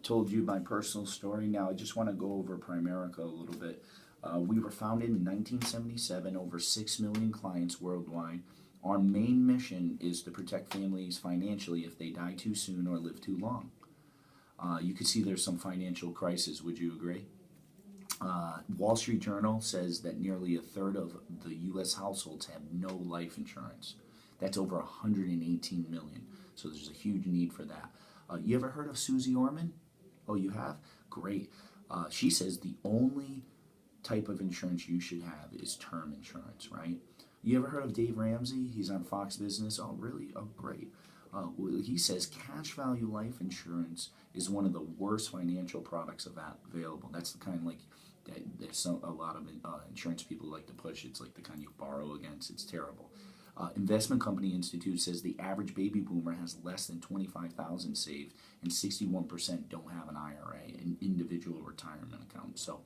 told you my personal story. Now I just want to go over Primerica a little bit. We were founded in 1977, over 6 million clients worldwide. Our main mission is to protect families financially if they die too soon or live too long. You can see there's some financial crisis, would you agree? Wall Street Journal says that nearly a third of the U.S. households have no life insurance. That's over 118 million. So there's a huge need for that. You ever heard of Susie Orman? Oh, you have? Great. She says the only type of insurance you should have is term insurance, right? You ever heard of Dave Ramsey? He's on Fox Business. Oh, really? Oh, great. Well, he says cash value life insurance is one of the worst financial products available. That's the kind like that there's a lot of insurance people like to push. It's like the kind you borrow against. It's terrible. Investment Company Institute says the average baby boomer has less than $25,000 saved, and 61% don't have an IRA, an individual retirement account. So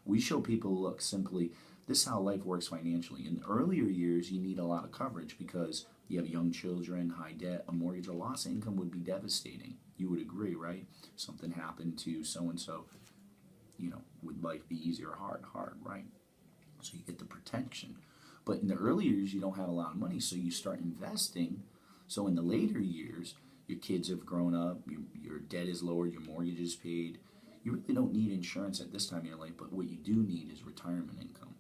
we show people, look, simply, this is how life works financially. In the earlier years, you need a lot of coverage because you have young children, high debt, a mortgage, or loss of income would be devastating. You would agree, right? Something happened to so-and-so, would life be easy or hard? Hard, right? So you get the protection. But in the early years, you don't have a lot of money, so you start investing. So in the later years, your kids have grown up, your debt is lowered, your mortgage is paid. You really don't need insurance at this time in your life, but what you do need is retirement income.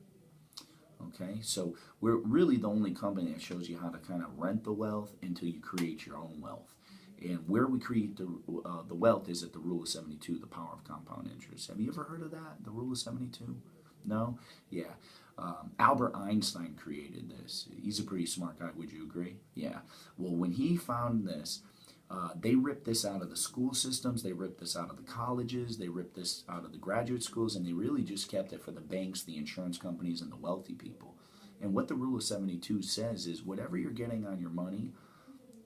Okay, so we're really the only company that shows you how to kind of rent the wealth until you create your own wealth. And where we create the wealth is at the Rule of 72, the power of compound interest. Have you ever heard of that, the Rule of 72? No? Yeah. Albert Einstein created this. He's a pretty smart guy, would you agree? Yeah. Well, when he found this, they ripped this out of the school systems, they ripped this out of the colleges, they ripped this out of the graduate schools, and they really just kept it for the banks, the insurance companies, and the wealthy people. And what the Rule of 72 says is whatever you're getting on your money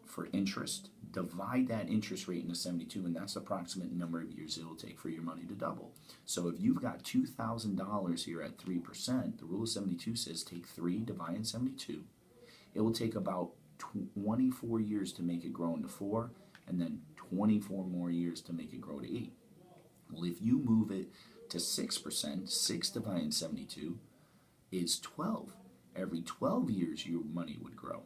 for interest, divide that interest rate into 72, and that's the approximate number of years it'll take for your money to double. So if you've got $2,000 here at 3%, the Rule of 72 says take 3, divide in 72. It will take about 24 years to make it grow into 4, and then 24 more years to make it grow to 8. Well, if you move it to 6%, 6 divided in 72 is 12. Every 12 years, your money would grow.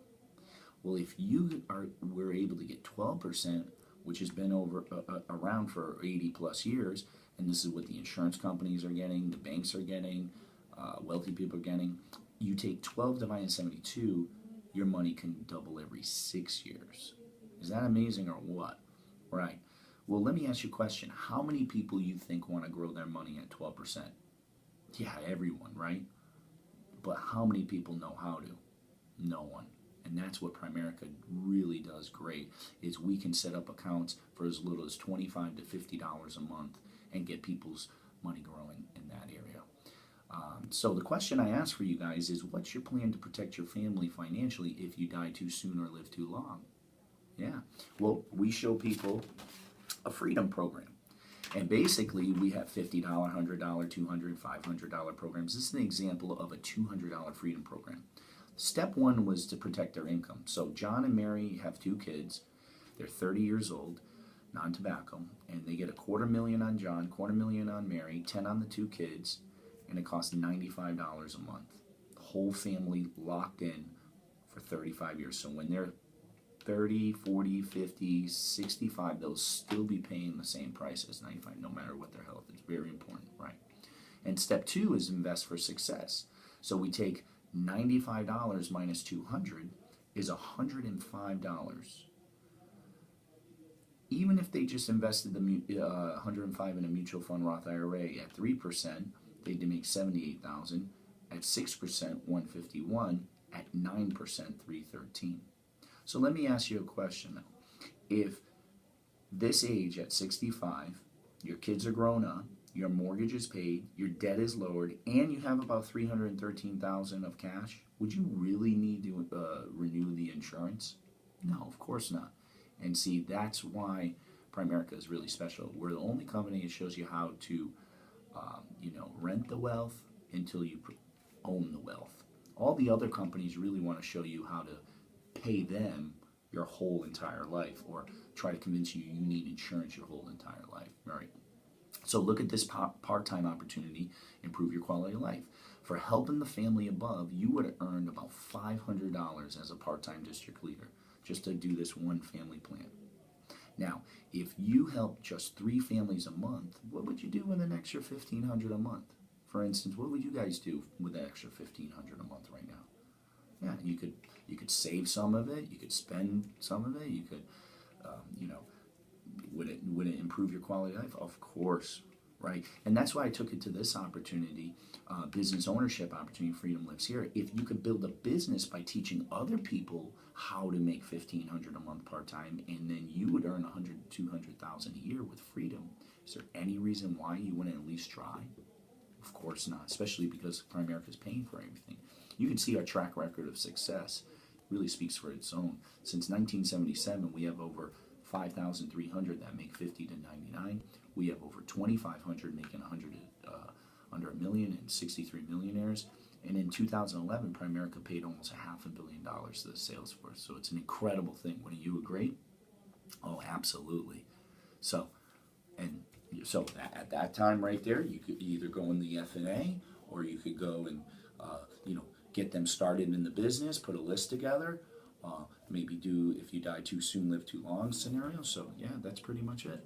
Well, if you were able to get 12%, which has been around for 80 plus years, and this is what the insurance companies are getting, the banks are getting, wealthy people are getting, you take 12 divided in 72, your money can double every 6 years. Is that amazing or what? Right. Well, let me ask you a question. How many people you think want to grow their money at 12%? Yeah, everyone, right? But how many people know how to? No one. And that's what Primerica really does great, is we can set up accounts for as little as $25 to $50 a month and get people's money growing in that area. So the question I ask for you guys is, what's your plan to protect your family financially if you die too soon or live too long? Yeah. Well, we show people a freedom program. And basically, we have $50, $100, $200, $500 programs. This is an example of a $200 freedom program. Step 1 was to protect their income. So John and Mary have 2 kids. They're 30 years old, non-tobacco, and they get $250,000 on John, $250,000 on Mary, 10 on the 2 kids, and it costs $95 a month. The whole family locked in for 35 years. So when they're 30, 40, 50, 65, they'll still be paying the same price as 95, no matter what their health is. Very important, right? And step 2 is invest for success. So we take $95 minus 200 is $105. Even if they just invested the $105 in a mutual fund Roth IRA at 3%, they'd make $78,000. At 6%, $151. At 9%, $313. So let me ask you a question now. If this age at 65, your kids are grown up, your mortgage is paid, your debt is lowered, and you have about $313,000 of cash, would you really need to renew the insurance? No, of course not. And see, that's why Primerica is really special. We're the only company that shows you how to, rent the wealth until you own the wealth. All the other companies really want to show you how to pay them your whole entire life, or try to convince you you need insurance your whole entire life, right? So look at this part-time opportunity, improve your quality of life. For helping the family above, you would have earned about $500 as a part-time district leader just to do this one family plan. Now, if you help just 3 families a month, what would you do with an extra $1,500 a month? For instance, what would you guys do with an extra $1,500 a month right now? Yeah, you could save some of it, you could spend some of it, you could, you know, would it improve your quality of life? Of course, right? And that's why I took it to this opportunity, business ownership opportunity. Freedom lives here. If you could build a business by teaching other people how to make $1,500 a month part time, and then you would earn $100,000, $200,000 a year with freedom, is there any reason why you wouldn't at least try? Of course not, especially because Primerica is paying for everything. You can see our track record of success really speaks for its own. Since 1977, we have over 5,300 that make 50 to 99. We have over 2,500 making 100 under $1 million and 63 millionaires. And in 2011, Primerica paid almost $500 million to the sales force. So it's an incredible thing. Wouldn't you agree? Oh, absolutely. So, at that time right there, you could either go in the F&A or you could go and get them started in the business, put a list together. Maybe do if you die too soon, live too long scenario. So yeah, that's pretty much it.